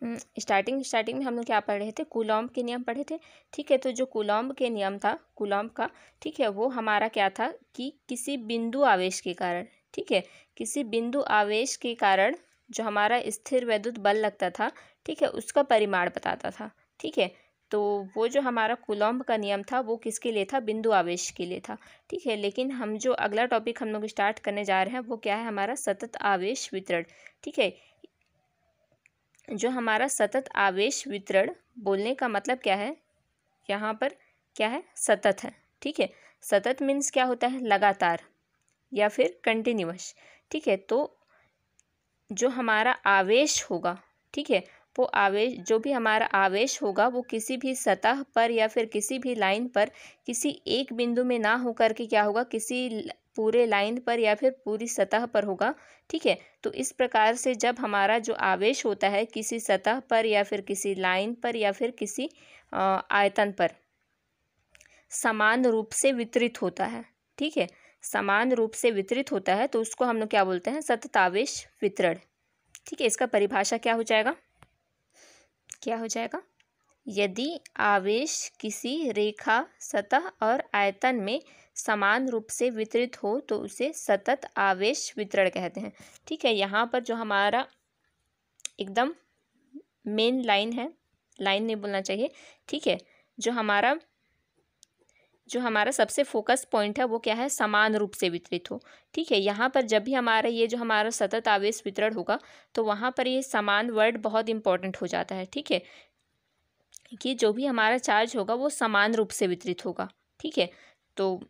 Starting में हम लोग क्या पढ़ रहे थे, कूलॉम्ब के नियम पढ़े थे। ठीक है, तो जो कूलॉम्ब के नियम था कूलॉम्ब का, ठीक है, वो हमारा क्या था कि किसी बिंदु आवेश के कारण, ठीक है, किसी बिंदु आवेश के कारण जो हमारा स्थिर वैद्युत बल लगता था, ठीक है, उसका परिमाण बताता था। ठीक है, तो वो जो हमारा कूलॉम्ब का नियम था वो किसके लिए था, बिंदु आवेश के लिए था। ठीक है, लेकिन हम जो अगला टॉपिक हम लोग स्टार्ट करने जा रहे हैं वो क्या है, हमारा सतत आवेश वितरण। ठीक है, जो हमारा सतत आवेश वितरण बोलने का मतलब क्या है, यहाँ पर क्या है, सतत है। ठीक है, सतत मीन्स क्या होता है, लगातार या फिर कंटिन्यूअस। ठीक है, तो जो हमारा आवेश होगा, ठीक है, वो आवेश, जो भी हमारा आवेश होगा वो किसी भी सतह पर या फिर किसी भी लाइन पर किसी एक बिंदु में ना होकर के क्या होगा, किसी पूरे लाइन पर या फिर पूरी सतह पर होगा। ठीक है, तो इस प्रकार से जब हमारा जो आवेश होता है किसी सतह पर या फिर किसी लाइन पर या फिर किसी आयतन पर समान रूप से वितरित होता है, ठीक है, समान रूप से वितरित होता है, तो उसको हम लोग क्या बोलते हैं, सतत आवेश वितरण। ठीक है, इसका परिभाषा क्या हो जाएगा, क्या हो जाएगा, यदि आवेश किसी रेखा, सतह और आयतन में समान रूप से वितरित हो तो उसे सतत आवेश वितरण कहते हैं। ठीक है, यहाँ पर जो हमारा एकदम मेन लाइन है, लाइन नहीं बोलना चाहिए, ठीक है, जो हमारा सबसे फोकस पॉइंट है वो क्या है, समान रूप से वितरित हो। ठीक है, यहाँ पर जब भी हमारा ये जो हमारा सतत आवेश वितरण होगा तो वहाँ पर ये समान वर्ड बहुत इंपॉर्टेंट हो जाता है। ठीक है, कि जो भी हमारा चार्ज होगा वो समान रूप से वितरित होगा। ठीक है, तो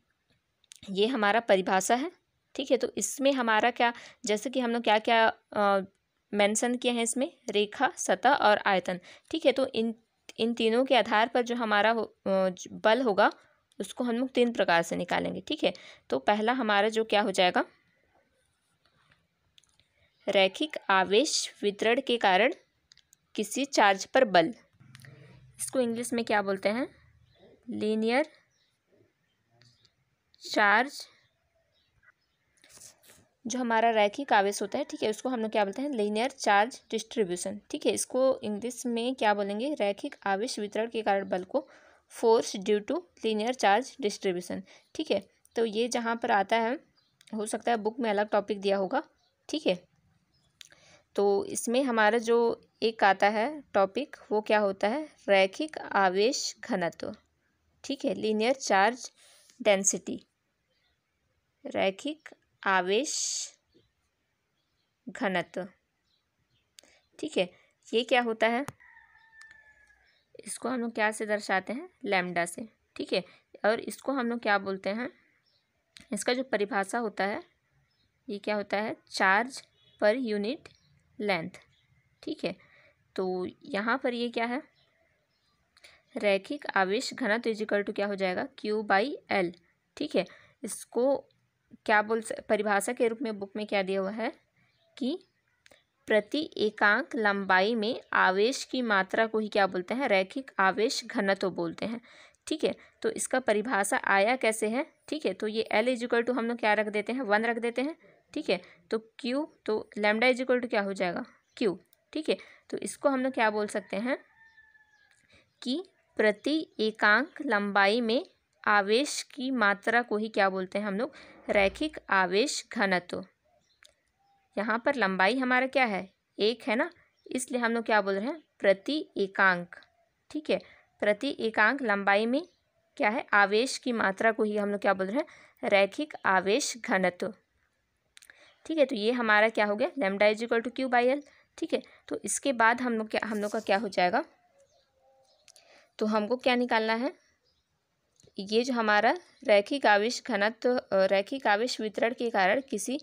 ये हमारा परिभाषा है। ठीक है, तो इसमें हमारा क्या, जैसे कि हम लोग क्या क्या मेंशन किए हैं इसमें, रेखा, सतह और आयतन। ठीक है, तो इन तीनों के आधार पर जो हमारा बल होगा उसको हम लोग 3 प्रकार से निकालेंगे। ठीक है, तो पहला हमारा जो क्या हो जाएगा, रैखिक आवेश वितरण के कारण किसी चार्ज पर बल, इसको इंग्लिश में क्या बोलते हैं, लीनियर चार्ज, जो हमारा रैखिक आवेश होता है, ठीक है, उसको हम लोग क्या बोलते हैं, लीनियर चार्ज डिस्ट्रीब्यूशन। ठीक है, इसको इंग्लिश में क्या बोलेंगे, रैखिक आवेश वितरण के कारण बल को force due to linear charge distribution. ठीक है, तो ये जहाँ पर आता है, हो सकता है बुक में अलग टॉपिक दिया होगा। ठीक है, तो इसमें हमारा जो एक आता है टॉपिक वो क्या होता है, रैखिक आवेश घनत्व। ठीक है, लीनियर चार्ज डेंसिटी, रैखिक आवेश घनत्व। ठीक है, ये क्या होता है, इसको हम लोग क्या से दर्शाते हैं, लैम्डा से। ठीक है, और इसको हम लोग क्या बोलते हैं, इसका जो परिभाषा होता है ये क्या होता है, चार्ज पर यूनिट लेंथ। ठीक है, तो यहाँ पर ये क्या है, रैखिक आवेश घनत्व इजिकल टू क्या हो जाएगा, Q/L। ठीक है, इसको क्या परिभाषा के रूप में बुक में क्या दिया हुआ है कि प्रति एकांक लंबाई में आवेश की मात्रा को ही क्या बोलते हैं, रैखिक आवेश घनत्व बोलते हैं। ठीक है, तो इसका परिभाषा आया कैसे है, ठीक है, तो ये L इजिकल टू हम लोग क्या रख देते हैं, 1 रख देते हैं। ठीक है, तो Q, तो लैम्डा इजिकल टू क्या हो जाएगा, Q। ठीक है, तो इसको हम लोग क्या बोल सकते हैं कि प्रति एकांक लंबाई में आवेश की मात्रा को ही क्या बोलते हैं हम लोग, रैखिक आवेश घनत्व। यहाँ पर लंबाई हमारा क्या है, 1 है ना, इसलिए हम लोग क्या बोल रहे हैं, प्रति एकांक। ठीक है, प्रति एकांक लंबाई में क्या है, आवेश की मात्रा को ही हम लोग क्या बोल रहे हैं, रैखिक आवेश घनत्व। ठीक है, तो ये हमारा क्या हो गया, लैम्डा इजिकल टू Q/L। ठीक है, तो इसके बाद हम लोग का क्या हो जाएगा, तो हमको क्या निकालना है, ये जो हमारा रैखिक आवेश घनत्व, रैखिक आवेश वितरण के कारण किसी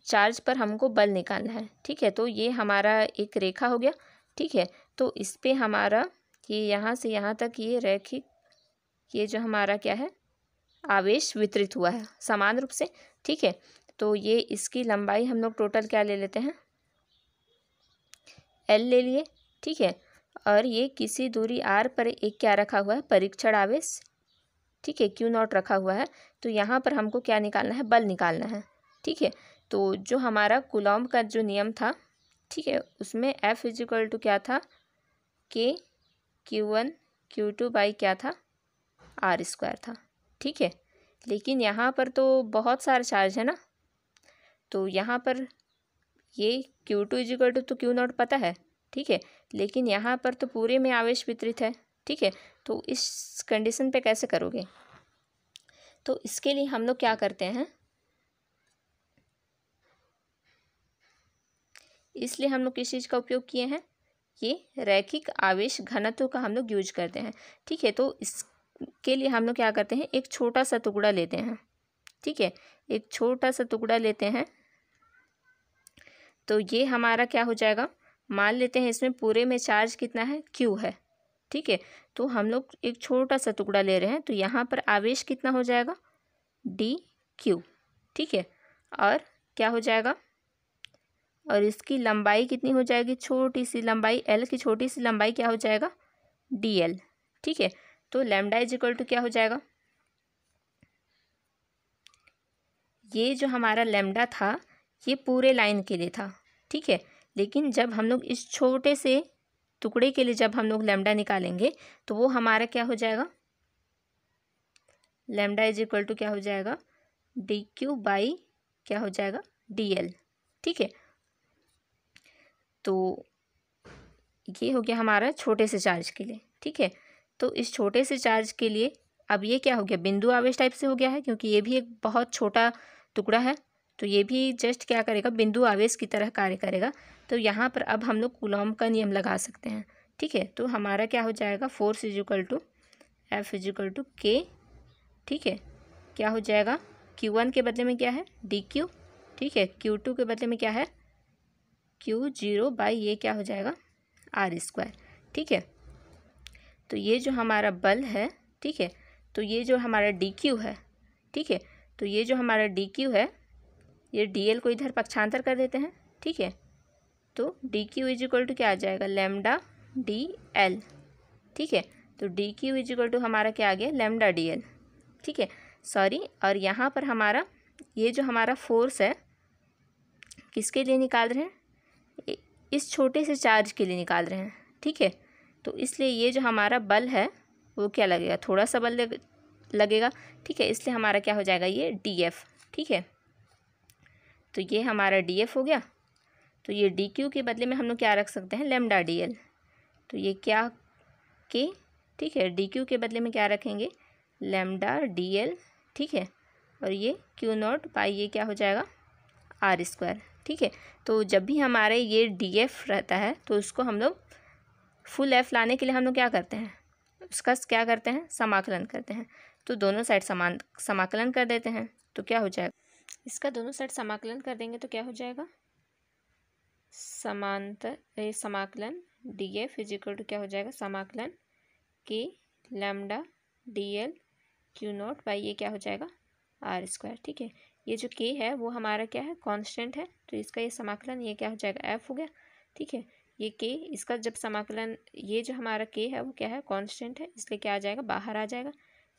चार्ज पर हमको बल निकालना है। ठीक है, तो ये हमारा एक रेखा हो गया। ठीक है, तो इस पे हमारा ये यहाँ से यहाँ तक ये रैखिक, ये जो हमारा क्या है, आवेश वितरित हुआ है समान रूप से। ठीक है, तो ये इसकी लंबाई हम लोग टोटल क्या ले लेते हैं, L ले लिए। ठीक है, और ये किसी दूरी r पर एक क्या रखा हुआ है, परीक्षण आवेश। ठीक है, Q0 रखा हुआ है। तो यहाँ पर हमको क्या निकालना है, बल निकालना है। ठीक है, तो जो हमारा कूलॉम्ब का जो नियम था, ठीक है, उसमें F इजिकल टू क्या था, K Q1 Q2 बाई क्या था, आर स्क्वायर था। ठीक है, लेकिन यहाँ पर तो बहुत सारे चार्ज है ना, तो यहाँ पर ये Q2 is equal to Q not पता है। ठीक है, लेकिन यहाँ पर तो पूरे में आवेश वितरित है। ठीक है, तो इस कंडीशन पे कैसे करोगे, तो इसके लिए हम लोग क्या करते हैं, इसलिए हम लोग किस चीज़ का उपयोग किए हैं, ये रैखिक आवेश घनत्व का हम लोग यूज करते हैं। ठीक है, तो इसके लिए हम लोग क्या करते हैं, एक छोटा सा टुकड़ा लेते हैं। ठीक है, एक छोटा सा टुकड़ा लेते हैं, तो ये हमारा क्या हो जाएगा, मान लेते हैं इसमें पूरे में चार्ज कितना है, Q है। ठीक है, तो हम लोग एक छोटा सा टुकड़ा ले रहे हैं, तो यहाँ पर आवेश कितना हो जाएगा, dQ। ठीक है, और क्या हो जाएगा, और इसकी लंबाई कितनी हो जाएगी, छोटी सी लंबाई, L की छोटी सी लंबाई क्या हो जाएगा, dL। ठीक है, तो लैम्डा इज इक्वल टू क्या हो जाएगा, ये जो हमारा लैम्डा था ये पूरे लाइन के लिए था। ठीक है, लेकिन जब हम लोग इस छोटे से टुकड़े के लिए जब हम लोग लैम्डा निकालेंगे तो वो हमारा क्या हो जाएगा, लैम्डा इज इक्वल टू क्या हो जाएगा, dQ बाई क्या हो जाएगा, dL। ठीक है, तो ये हो गया हमारा छोटे से चार्ज के लिए। ठीक है, तो इस छोटे से चार्ज के लिए अब ये क्या हो गया, बिंदु आवेश टाइप से हो गया है, क्योंकि ये भी एक बहुत छोटा टुकड़ा है, तो ये भी जस्ट क्या करेगा, बिंदु आवेश की तरह कार्य करेगा। तो यहाँ पर अब हम लोग कूलॉम का नियम लगा सकते हैं। ठीक है, तो हमारा क्या हो जाएगा, force is equal to F is equal to K। ठीक है, क्या हो जाएगा, Q1 के बदले में क्या है, dQ। ठीक है, Q2 के बदले में क्या है, Q0 बाई ये क्या हो जाएगा, आर स्क्वायर। ठीक है, तो ये जो हमारा बल है, ठीक है, तो ये जो हमारा dQ है, ठीक है, तो ये जो हमारा dQ है, ये dL को इधर पक्षांतर कर देते हैं। ठीक है, तो dQ इज इक्वल टू क्या आ जाएगा, लैम्डा dL। ठीक है, तो dQ इज इक्वल टू हमारा क्या आ गया, लैम्डा dL। ठीक है, सॉरी, और यहाँ पर हमारा ये जो हमारा फोर्स है किसके लिए निकाल रहे हैं, इस छोटे से चार्ज के लिए निकाल रहे हैं। ठीक है, तो इसलिए ये जो हमारा बल है वो क्या लगेगा, थोड़ा सा बल लगेगा। ठीक है, इसलिए हमारा क्या हो जाएगा, ये DF। ठीक है, तो ये हमारा DF हो गया। तो ये DQ के बदले में हम लोग क्या रख सकते हैं, लैम्डा DL। तो ये क्या K। ठीक है, DQ के बदले में क्या रखेंगे, लैम्डा DL। ठीक है, और ये Q नॉट बाई ये क्या हो जाएगा, आर स्क्वायर। ठीक है, तो जब भी हमारे ये DF रहता है तो उसको हम लोग फुल F लाने के लिए हम लोग क्या करते हैं, उसका क्या करते हैं, समाकलन करते हैं। तो दोनों साइड समाकलन कर देते हैं, तो क्या हो जाएगा, इसका दोनों साइड समाकलन कर देंगे तो क्या हो जाएगा, समांतर समाकलन DF इज इक्वल टू क्या हो जाएगा, समाकलन K lambda DL Q not by ये क्या हो जाएगा, आर स्क्वायर। ठीक है, ये जो K है वो हमारा क्या है, कांस्टेंट है, तो इसका ये समाकलन ये क्या हो जाएगा, F हो गया। ठीक है, ये K इसका जब समाकलन, ये जो हमारा K है वो क्या है, कांस्टेंट है, इसलिए क्या आ जाएगा, बाहर आ जाएगा।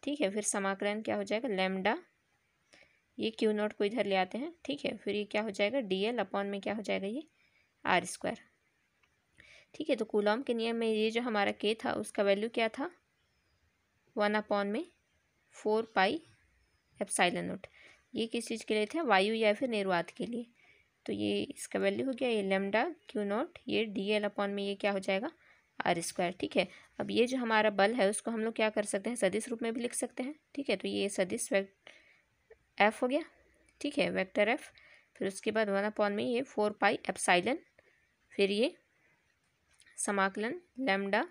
ठीक है, फिर समाकलन क्या हो जाएगा, लैम्डा ये Q नॉट को इधर ले आते हैं। ठीक है, फिर ये क्या हो जाएगा, DL अपॉन में क्या हो जाएगा, ये आर स्क्वायर। ठीक है, तो कूलॉम के नियम में ये जो हमारा K था उसका वैल्यू क्या था, 1/4 पाई एप्सिलॉन नॉट। ये किस चीज़ के लिए था, वायु या फिर निर्वात के लिए। तो ये इसका वैल्यू हो गया, ये लैम्डा Q नॉट, ये DL अपॉन में ये क्या हो जाएगा, आर स्क्वायर। ठीक है, अब ये जो हमारा बल है उसको हम लोग क्या कर सकते हैं, सदिश रूप में भी लिख सकते हैं। ठीक है, तो ये सदिश F हो गया। ठीक है, वेक्टर F, फिर उसके बाद 1/, में ये 4 पाई एप्सिलॉन, फिर ये समाकलन लैम्डा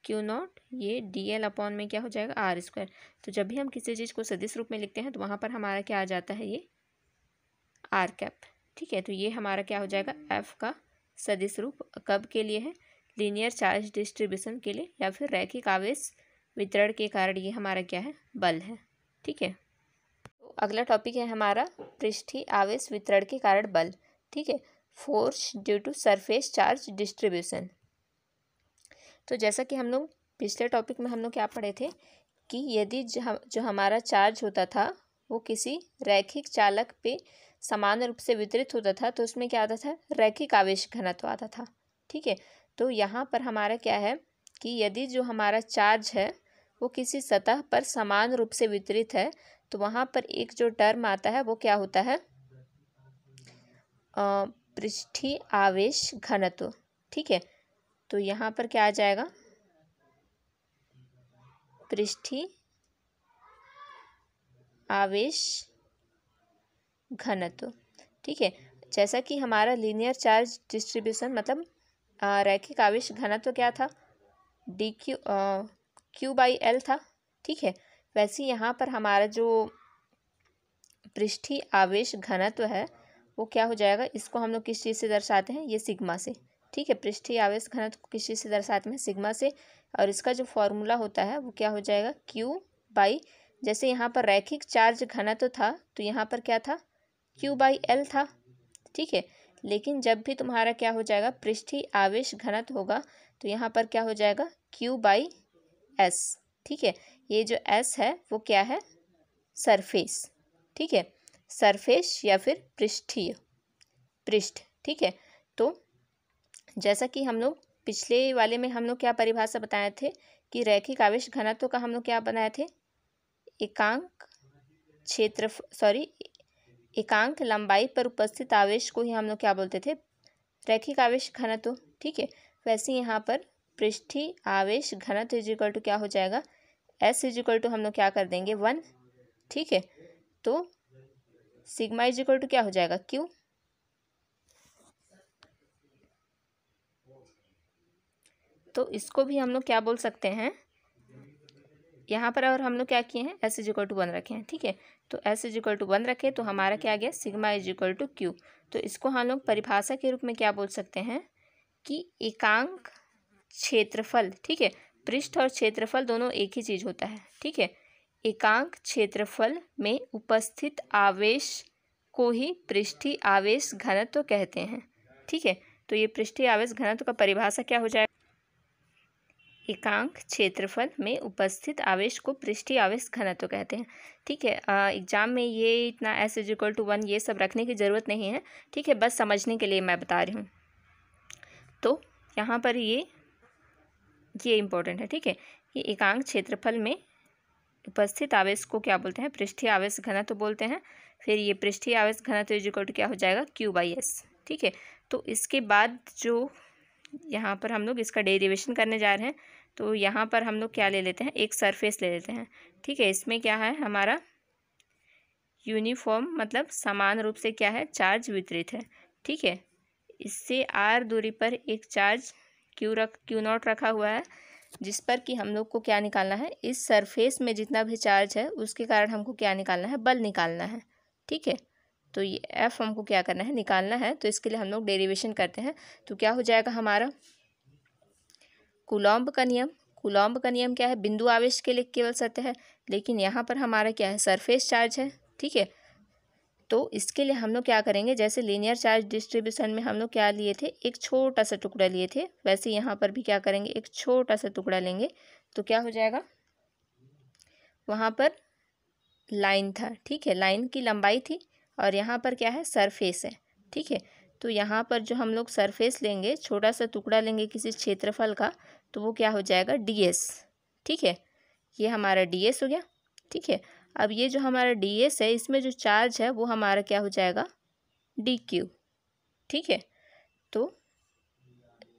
Q नॉट, ये DL अपॉन में क्या हो जाएगा, आर स्क्वायर। तो जब भी हम किसी चीज़ को सदिश रूप में लिखते हैं तो वहाँ पर हमारा क्या आ जाता है, ये आर कैप। ठीक है, तो ये हमारा क्या हो जाएगा, F का सदिश रूप कब के लिए है, लीनियर चार्ज डिस्ट्रीब्यूशन के लिए या फिर रैखिक आवेश वितरण के कारण ये हमारा क्या है, बल है। ठीक है, तो अगला टॉपिक है हमारा पृष्ठीय आवेश वितरण के कारण बल। ठीक है, force due to surface charge distribution. तो जैसा कि हम लोग पिछले टॉपिक में हम लोग क्या पढ़े थे कि यदि जो हमारा चार्ज होता था वो किसी रैखिक चालक पे समान रूप से वितरित होता था तो उसमें क्या आता था, रैखिक आवेश घनत्व आता था। ठीक है, तो यहाँ पर हमारा क्या है कि यदि जो हमारा चार्ज है वो किसी सतह पर समान रूप से वितरित है तो वहाँ पर एक जो टर्म आता है वो क्या होता है, पृष्ठीय आवेश घनत्व। ठीक है, तो यहाँ पर क्या आ जाएगा, पृष्ठीय आवेश घनत्व। ठीक है, जैसा कि हमारा लीनियर चार्ज डिस्ट्रीब्यूशन मतलब रैखिक आवेश घनत्व क्या था, Q/L था। ठीक है, वैसे यहाँ पर हमारा जो पृष्ठीय आवेश घनत्व है वो क्या हो जाएगा, इसको हम लोग किस चीज़ से दर्शाते हैं, ये सिग्मा से। ठीक है, पृष्ठीय आवेश घनत्व को किस चीज़ से दर्शाते हैं, सिग्मा से। और इसका जो फॉर्मूला होता है वो क्या हो जाएगा, Q/, जैसे यहाँ पर रैखिक चार्ज घनत्व था तो यहाँ पर क्या था, Q/L था। ठीक है, लेकिन जब भी तुम्हारा क्या हो जाएगा, पृष्ठीय आवेश घनत्व होगा तो यहाँ पर क्या हो जाएगा, Q/S। ठीक है, ये जो S है वो क्या है, सरफेस। ठीक है, सरफेस या फिर पृष्ठीय, पृष्ठ। ठीक है, तो जैसा कि हम लोग पिछले वाले में हम लोग क्या परिभाषा बताए थे कि रैखिक आवेश घनत्व का हम लोग क्या बनाए थे, एकांक लंबाई पर उपस्थित आवेश को ही हम लोग क्या बोलते थे, रैखिक आवेश घनत्व। ठीक है, वैसे यहाँ पर पृष्ठीय आवेश घनत्व इज इक्वल टू क्या हो जाएगा, S इज इक्वल टू हम लोग क्या कर देंगे 1। ठीक है, तो सिग्मा इज इक्वल टू क्या हो जाएगा, Q। तो इसको भी हम लोग क्या बोल सकते हैं, यहाँ पर और हम लोग क्या किए हैं, S इज इक्वल टू 1 रखे हैं। ठीक है, तो S इज इक्वल टू 1 रखे तो हमारा क्या आ गया, sigma is equal to Q। तो इसको हम लोग परिभाषा के रूप में क्या बोल सकते हैं कि एकांक क्षेत्रफल। ठीक है, पृष्ठ और क्षेत्रफल दोनों एक ही चीज़ होता है। ठीक है, एकांक क्षेत्रफल में उपस्थित आवेश को ही पृष्ठीय आवेश घनत्व कहते हैं। ठीक है, तो ये पृष्ठीय आवेश घनत्व का परिभाषा क्या हो जाएगा, एकांक क्षेत्रफल में उपस्थित आवेश को पृष्ठीय आवेश घनत्व कहते हैं। ठीक है, एग्जाम में ये इतना S इज इक्वल टू 1 ये सब रखने की ज़रूरत नहीं है। ठीक है, बस समझने के लिए मैं बता रही हूँ। तो यहाँ पर ये इम्पोर्टेंट है। ठीक है, ये एकांक क्षेत्रफल में उपस्थित आवेश को क्या बोलते हैं, पृष्ठीय आवेश घनत्व बोलते हैं। फिर ये पृष्ठीय आवेश घनत्व इज इक्वल टू क्या हो जाएगा, Q/S। ठीक है, तो इसके बाद जो यहाँ पर हम लोग इसका डेरिवेशन करने जा रहे हैं तो यहाँ पर हम लोग क्या ले लेते हैं, एक सरफेस ले लेते हैं। ठीक है, इसमें क्या है हमारा यूनिफॉर्म मतलब समान रूप से क्या है, चार्ज वितरित है। ठीक है, इससे R दूरी पर एक चार्ज Q0 रखा हुआ है जिस पर कि हम लोग को क्या निकालना है, इस सरफेस में जितना भी चार्ज है उसके कारण हमको क्या निकालना है, बल निकालना है। ठीक है, तो ये F हमको क्या करना है, निकालना है। तो इसके लिए हम लोग डेरिवेशन करते हैं तो क्या हो जाएगा हमारा, कूलॉम्ब का नियम। कूलॉम्ब का नियम क्या है, बिंदु आवेश के लिए केवल सत्य है, लेकिन यहाँ पर हमारा क्या है, सरफेस चार्ज है। ठीक है, तो इसके लिए हम लोग क्या करेंगे, जैसे लीनियर चार्ज डिस्ट्रीब्यूशन में हम लोग क्या लिए थे, एक छोटा सा टुकड़ा लिए थे, वैसे यहाँ पर भी क्या करेंगे, एक छोटा सा टुकड़ा लेंगे। तो क्या हो जाएगा, वहाँ पर लाइन था। ठीक है, लाइन की लंबाई थी और यहाँ पर क्या है, सरफेस है। ठीक है, तो यहाँ पर जो हम लोग सरफेस लेंगे, छोटा सा टुकड़ा लेंगे किसी क्षेत्रफल का, तो वो क्या हो जाएगा, DS। ठीक है, ये हमारा DS हो गया। ठीक है, अब ये जो हमारा DS है इसमें जो चार्ज है वो हमारा क्या हो जाएगा, DQ। ठीक है, तो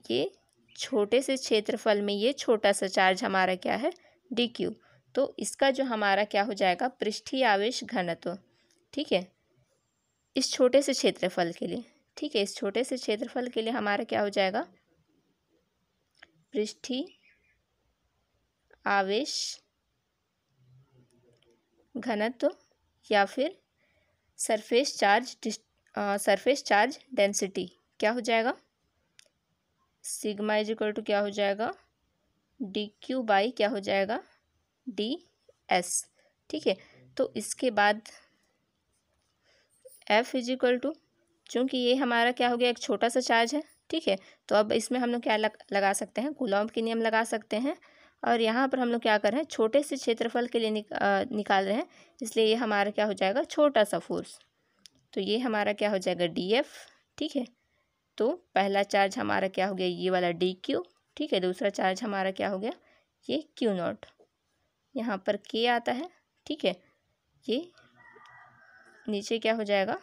ये छोटे से क्षेत्रफल में ये छोटा सा चार्ज हमारा क्या है, DQ। तो इसका जो हमारा क्या हो जाएगा, पृष्ठीय आवेश घनत्व। ठीक है, इस छोटे से क्षेत्रफल के लिए। ठीक है, इस छोटे से क्षेत्रफल के लिए हमारा क्या हो जाएगा, पृष्ठीय आवेश घनत्व या फिर सरफेस चार्ज डेंसिटी क्या हो जाएगा, सिग्मा इज इक्वल टू क्या हो जाएगा, DQ/ क्या हो जाएगा, DS। ठीक है, तो इसके बाद F इज इक्वल टू, चूँकि ये हमारा क्या हो गया, एक छोटा सा चार्ज है। ठीक है, तो अब इसमें हम लोग क्या लगा सकते हैं, कूलॉम्ब के नियम लगा सकते हैं। और यहाँ पर हम लोग क्या कर रहे हैं, छोटे से क्षेत्रफल के लिए निकाल रहे हैं, इसलिए ये हमारा क्या हो जाएगा, छोटा सा फोर्स। तो ये हमारा क्या हो जाएगा DF, ठीक है। तो पहला चार्ज हमारा क्या हो गया, ये वाला DQ, ठीक है। दूसरा चार्ज हमारा क्या हो गया, ये Q0, यहाँ पर K आता है, ठीक है। ये नीचे क्या हो जाएगा,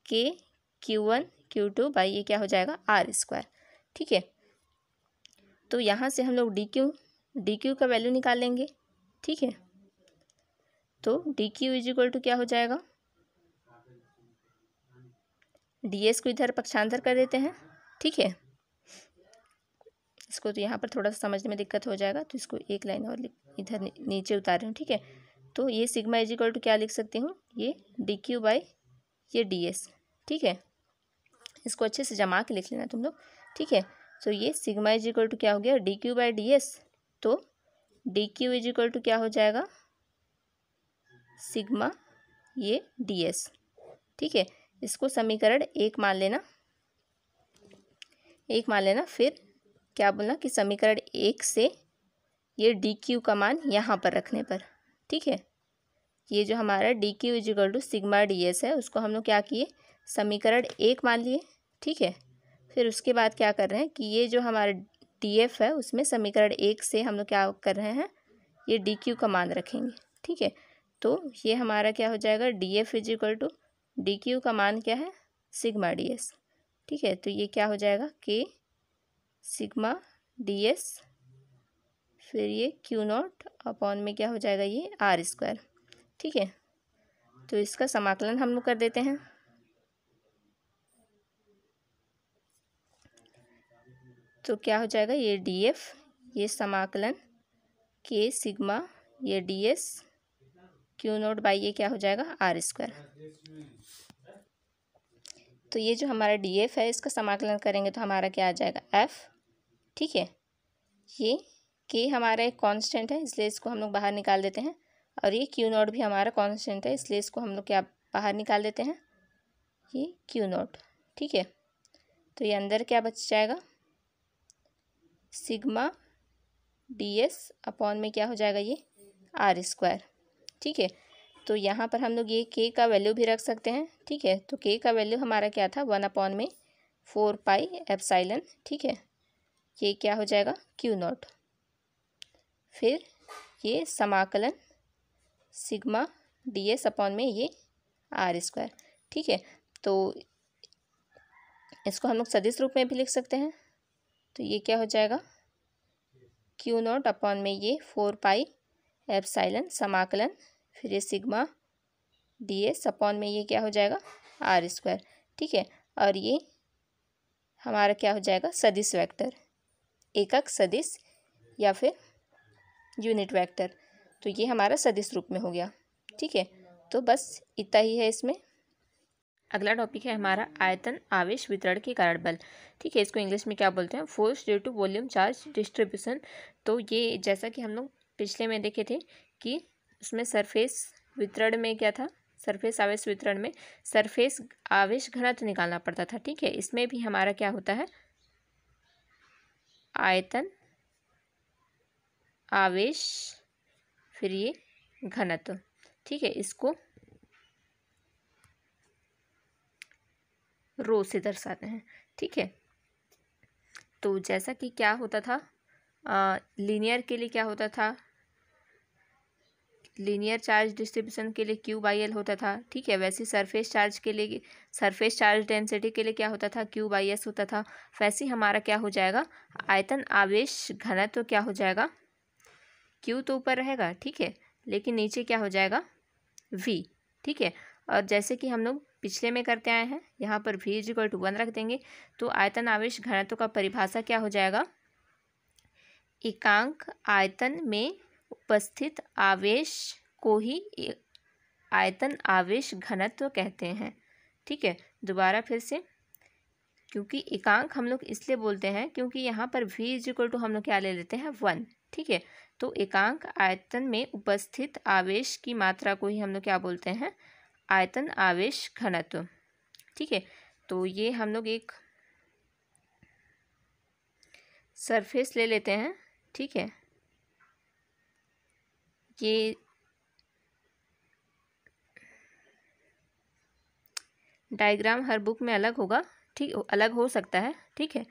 K Q1 Q2 बाई ये क्या हो जाएगा R², ठीक है। तो यहाँ से हम लोग DQ का वैल्यू निकाल लेंगे, ठीक है। तो DQ इज इक्वल टू क्या हो जाएगा, DS को इधर पक्षांतर कर देते हैं, ठीक है। इसको तो यहाँ पर थोड़ा सा समझने में दिक्कत हो जाएगा, तो इसको एक लाइन और इधर नीचे उतार रही हूँ, ठीक है। तो ये सिग्मा इज इक्वल टू क्या लिख सकती हूँ, ये DQ बाई ये DS, ठीक है। इसको अच्छे से जमा के लिख लेना तुम लोग, ठीक है। तो ये सिग्मा इज इक्वल टू क्या हो गया, DQ बाई DS, तो DQ इज इक्वल टू क्या हो जाएगा, सिग्मा ये DS, ठीक है। इसको समीकरण 1 मान लेना, फिर क्या बोलना कि समीकरण 1 से ये DQ का मान यहाँ पर रखने पर, ठीक है। ये जो हमारा DQ is equal to sigma DS है, उसको हम लोग क्या किए, समीकरण 1 मान लिए, ठीक है। फिर उसके बाद क्या कर रहे हैं कि ये जो हमारा DF है उसमें समीकरण 1 से हम लोग क्या कर रहे हैं, ये DQ का मान रखेंगे, ठीक है। तो ये हमारा क्या हो जाएगा, DF is equal to DQ का मान क्या है, सिग्मा DS, ठीक है। तो ये क्या हो जाएगा, K सिग्मा DS, फिर ये Q0 अपॉन में क्या हो जाएगा, ये R², ठीक है। तो इसका समाकलन हम लोग कर देते हैं, तो क्या हो जाएगा, ये DF, ये समाकलन K सिग्मा ये DS Q0 बाई ये क्या हो जाएगा R²। तो ये जो हमारा DF है इसका समाकलन करेंगे तो हमारा क्या आ जाएगा F, ठीक है। ये K हमारा एक कांस्टेंट है इसलिए इसको हम लोग बाहर निकाल देते हैं, और ये Q0 भी हमारा कांस्टेंट है इसलिए इसको हम लोग क्या बाहर निकाल देते हैं, ये Q0, ठीक है। तो ये अंदर क्या बच जाएगा, सिग्मा DS अपॉन में क्या हो जाएगा, ये R², ठीक है। तो यहाँ पर हम लोग ये K का वैल्यू भी रख सकते हैं, ठीक है। तो K का वैल्यू हमारा क्या था, 1 अपॉन में 4 पाई एप्सिलॉन, ठीक है। ये क्या हो जाएगा Q0, फिर ये समाकलन सिग्मा DS अपॉन में ये R², ठीक है। तो इसको हम लोग सदिश रूप में भी लिख सकते हैं, तो ये क्या हो जाएगा, Q0 अपॉन में ये 4 पाई एप्सिलॉन समाकलन, फिर ये सिग्मा DS अपॉन में ये क्या हो जाएगा R², ठीक है। और ये हमारा क्या हो जाएगा, सदिश वेक्टर, एकक सदिश या फिर यूनिट वेक्टर। तो ये हमारा सदिश रूप में हो गया, ठीक है। तो बस इतना ही है इसमें। अगला टॉपिक है हमारा आयतन आवेश वितरण के कारण बल, ठीक है। इसको इंग्लिश में क्या बोलते हैं, force due to volume charge distribution. तो ये जैसा कि हम लोग पिछले में देखे थे कि उसमें सरफेस वितरण में क्या था, सरफेस आवेश वितरण में सरफेस आवेश घनत्व निकालना पड़ता था, ठीक है। इसमें भी हमारा क्या होता है, आयतन आवेश फिर ये घनत्व, ठीक है। इसको रो से दर्शाते हैं, ठीक है। तो जैसा कि क्या होता था, लीनियर के लिए क्या होता था, लीनियर चार्ज डिस्ट्रीब्यूशन के लिए Q/L होता था, ठीक है। वैसे सरफेस चार्ज के लिए, सरफेस चार्ज डेंसिटी के लिए क्या होता था, Q/S होता था। वैसे हमारा क्या हो जाएगा, आयतन आवेश घनत्व क्या हो जाएगा, Q तो ऊपर रहेगा, ठीक है, लेकिन नीचे क्या हो जाएगा V, ठीक है। और जैसे कि हम लोग पिछले में करते आए हैं, यहाँ पर V इज इक्वल टू 1 रख देंगे, तो आयतन आवेश घनत्व का परिभाषा क्या हो जाएगा, एकांक आयतन में उपस्थित आवेश को ही आयतन आवेश घनत्व कहते हैं, ठीक है। दोबारा फिर से, क्योंकि एकांक हम लोग इसलिए बोलते हैं क्योंकि यहाँ पर V इज इक्वल टू हम लोग क्या ले लेते हैं 1, ठीक है। तो एकांक आयतन में उपस्थित आवेश की मात्रा को ही हम लोग क्या बोलते हैं, आयतन आवेश घनत्व, ठीक है। तो ये हम लोग एक सरफेस ले लेते हैं, ठीक है। डायग्राम हर बुक में अलग होगा, ठीक, अलग हो सकता है, ठीक है।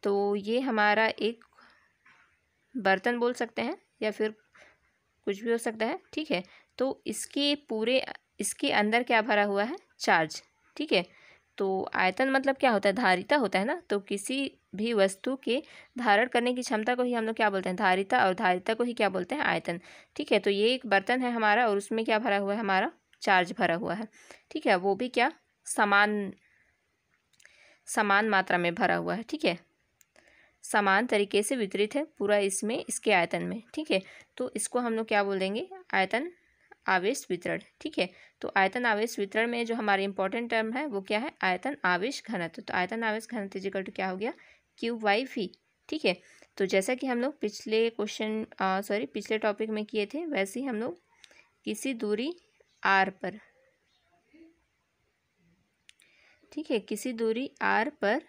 तो ये हमारा एक बर्तन बोल सकते हैं या फिर कुछ भी हो सकता है, ठीक है। तो इसके अंदर क्या भरा हुआ है, चार्ज, ठीक है। तो आयतन मतलब क्या होता है, धारिता होता है ना। तो किसी भी वस्तु के धारण करने की क्षमता को ही हम लोग क्या बोलते हैं, धारिता, और धारिता को ही क्या बोलते हैं, आयतन, ठीक है। तो ये एक बर्तन है हमारा और उसमें क्या भरा हुआ है, हमारा चार्ज भरा हुआ है, ठीक है। वो भी क्या, समान मात्रा में भरा हुआ है, ठीक है, समान तरीके से वितरित है पूरा इसमें, इसके आयतन में, ठीक है। तो इसको हम लोग क्या बोल देंगे, आयतन आवेश वितरण, ठीक है। तो आयतन आवेश वितरण में जो हमारे इंपॉर्टेंट टर्म है वो क्या है, आयतन आवेश घनत्व। तो आयतन आवेश घनत्व इक्वल टू क्या हो गया, Q/V, ठीक है। तो जैसा कि हम लोग पिछले टॉपिक में किए थे, वैसे ही हम लोग किसी दूरी r पर, ठीक है, किसी दूरी r पर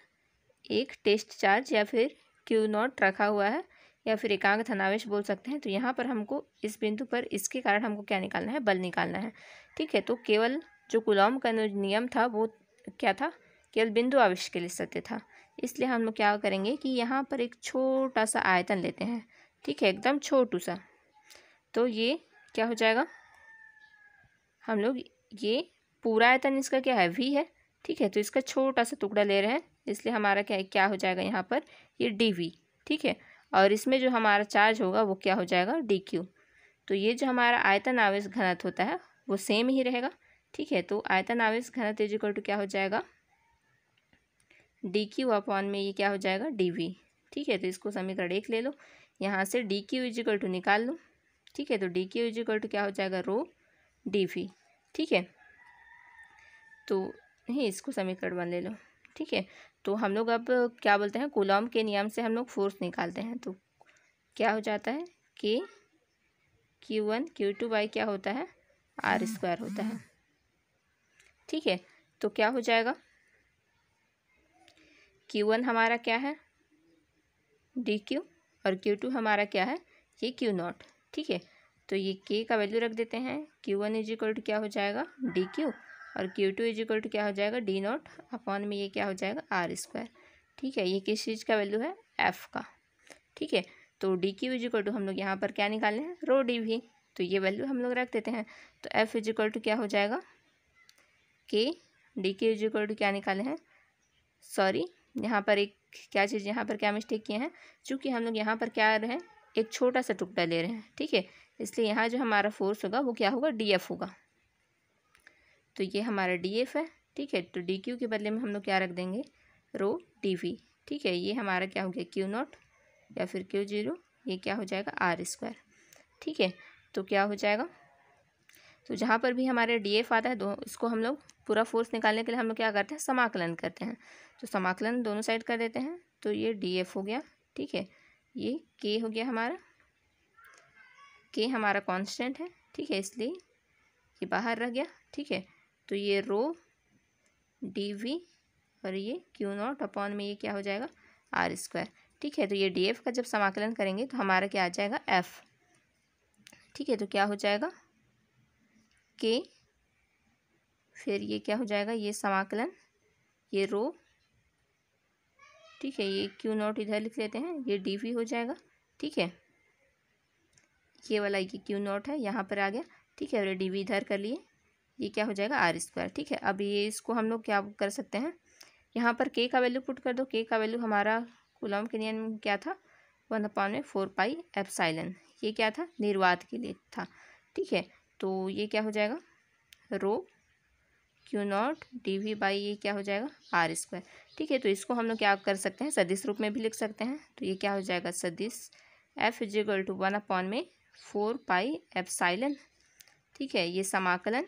एक टेस्ट चार्ज या फिर Q0 रखा हुआ है, या फिर एकांक धनावेश बोल सकते हैं। तो यहाँ पर हमको इस बिंदु पर इसके कारण हमको क्या निकालना है, बल निकालना है, ठीक है। तो केवल जो कूलॉम का नियम था वो क्या था, केवल बिंदु आवेश के लिए सत्य था। इसलिए हम लोग क्या करेंगे कि यहाँ पर एक छोटा सा आयतन लेते हैं, ठीक है, एकदम छोटू सा। तो ये क्या हो जाएगा, हम लोग ये पूरा आयतन इसका क्या है, V है, ठीक है। तो इसका छोटा सा टुकड़ा ले रहे हैं, इसलिए हमारा क्या हो जाएगा यहाँ पर, ये dV, ठीक है। और इसमें जो हमारा चार्ज होगा वो क्या हो जाएगा, dQ। तो ये जो हमारा आयतन आवेश घनत्व होता है वो सेम ही रहेगा, ठीक है। तो आयतन आवेश घनत्व इक्वल टू क्या हो जाएगा, dQ अपॉन में ये क्या हो जाएगा, dV, ठीक है। तो इसको समीकरण 1 ले लो, यहाँ से dQ इक्वल टू निकाल लो, ठीक है। तो dQ इक्वल टू क्या हो जाएगा, ρ/dV, ठीक है। तो नहीं, इसको समीकरण 1 ले लो, ठीक है। तो हम लोग अब क्या बोलते हैं, कूलॉम के नियम से हम लोग फोर्स निकालते हैं। तो क्या हो जाता है, K Q1 Q2 बाई क्या होता है, r² होता है, ठीक है। तो क्या हो जाएगा, Q1 हमारा क्या है, dQ, और Q2 हमारा क्या है, ये Q0, ठीक है। तो ये K का वैल्यू रख देते हैं, Q1 इक्वल टू क्या हो जाएगा, dQ, और Q2 इक्वल टू क्या हो जाएगा, d0 अपॉन में ये क्या हो जाएगा, r², ठीक है। ये किस चीज़ का वैल्यू है, F का, ठीक है। तो dQ इक्वल टू हम लोग यहाँ पर क्या निकालने हैं, ρ/dV। तो ये वैल्यू हम लोग रख देते हैं। तो F इक्वल टू क्या हो जाएगा, K, dQ इक्वल टू क्या निकाले हैं, सॉरी यहाँ पर एक क्या चीज़, यहाँ पर क्या मिस्टेक किए हैं, चूँकि हम लोग यहाँ पर क्या रहे हैं, एक छोटा सा टुकड़ा ले रहे हैं, ठीक है। इसलिए यहाँ जो हमारा फोर्स होगा वो क्या होगा, DF होगा। तो ये हमारा DF है, ठीक है। तो DQ के बदले में हम लोग क्या रख देंगे, ρ/dV, ठीक है। ये हमारा क्या हो गया, Q0 या फिर Q0, ये क्या हो जाएगा, r², ठीक है। तो क्या हो जाएगा, तो जहाँ पर भी हमारे DF आता है, इसको हम लोग पूरा फोर्स निकालने के लिए हम लोग क्या करते हैं, समाकलन करते हैं। तो समाकलन दोनों साइड कर देते हैं। तो ये DF हो गया, ठीक है। ये K हो गया हमारा, K हमारा कांस्टेंट है, ठीक है, इसलिए ये बाहर रह गया, ठीक है। तो ये ρ/dV और ये Q0 अपॉन में ये क्या हो जाएगा, r², ठीक है। तो ये DF का जब समाकलन करेंगे तो हमारा क्या आ जाएगा, F, ठीक है। तो क्या हो जाएगा, K, फिर ये क्या हो जाएगा, ये समाकलन, ये ρ, ठीक है, ये Q0 इधर लिख लेते हैं, ये dV हो जाएगा, ठीक है। ये वाला ये Q0 है, यहाँ पर आ गया, ठीक है, और dV इधर कर लिए, ये क्या हो जाएगा, r², ठीक है। अब ये इसको हम लोग क्या कर सकते हैं, यहाँ पर K का वैल्यू पुट कर दो। K का वैल्यू हमारा कूलॉम के नियम में क्या था, 1/4πε, ये क्या था, निर्वात के लिए था, ठीक है। तो ये क्या हो जाएगा, ρ/Q0 dV बाई ये क्या हो जाएगा, r², ठीक है। तो इसको हम लोग क्या कर सकते हैं, सदिश रूप में भी लिख सकते हैं। तो ये क्या हो जाएगा, सदिश F इक्वल टू 1/4πε, ठीक है। ये समाकलन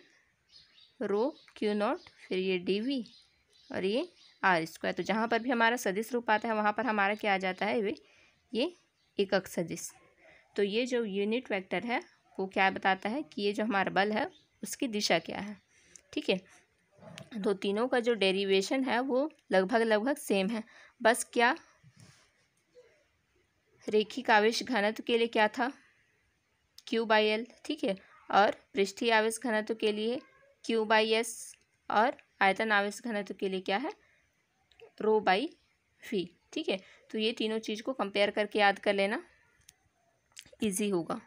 ρ/Q0, फिर ये dV और ये r²। तो जहाँ पर भी हमारा सदिश रूप आता है वहाँ पर हमारा क्या आ जाता है, ये एकक सदिश। तो ये जो यूनिट वेक्टर है वो क्या बताता है कि ये जो हमारा बल है उसकी दिशा क्या है, ठीक है। तो तीनों का जो डेरिवेशन है वो लगभग सेम है, बस क्या रेखिक आवेश घनत्व के लिए क्या था, Q/L, ठीक है, और पृष्ठीय आवेश घनत्व के लिए Q/S और आयतन आवेश घनत्व के लिए क्या है, रो बाई वी। ठीक है, तो ये तीनों चीज़ को कंपेयर करके याद कर लेना, इजी होगा।